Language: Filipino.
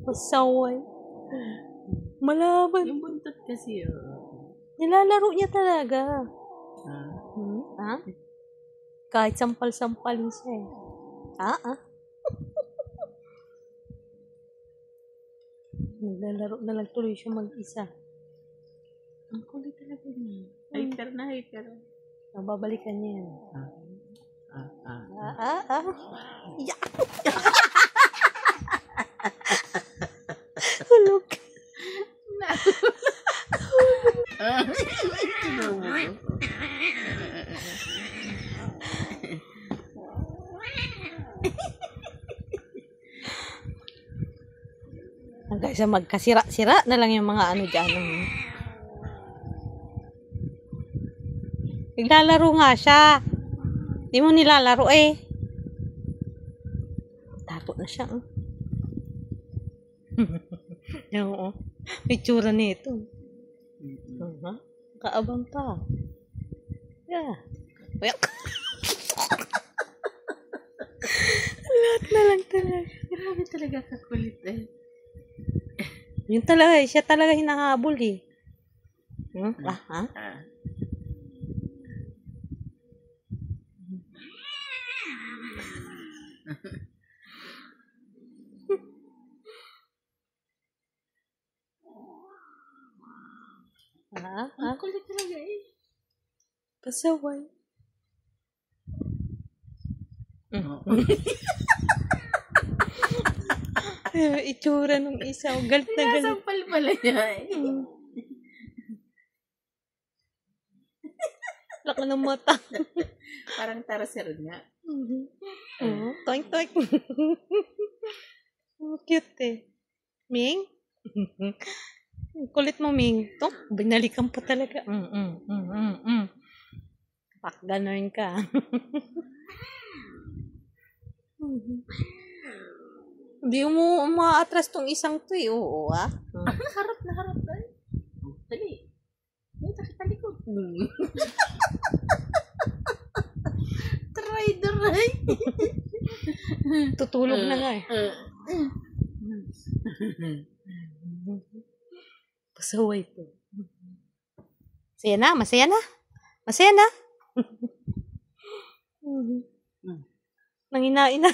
Pasaway. Malaban. Yung buntot kasi, Nilalaro niya talaga. Ha? Kahit sampal-sampalin siya eh. Naglalaro na lang tuloy siya mag-isa. Ang kulit talaga niya. Hyper na hyper. Babalikan niya yan. Hulog. Hanggang sa magkasira-sira na lang yung mga ano dyan. Naglalaro nga siya. Di mo nilalaro eh. Tapo na siya. Oo. Itsura nito. Kaabang pa. Yeah. Lahat na lang talaga. Grabe talaga kakulit eh. Yun talaga eh. Siya talaga hinahabol eh. Ang kulit talaga eh. Pasaway. Itsura nung isa. Galit na galit. Sinasampal pala niya eh. Laka ng mata. Parang taraser nga. Toink toink. Cute eh. Ming? Kulit mo, Ming. Binalikan pa talaga. Pakganon ka. Hindi mo ma-atras tong isang to eh. Oo Harap na harap na. Dali. Dito kita likod. Try. Tutulog na nga eh. Pasaway to. Masaya na. Nanginain na.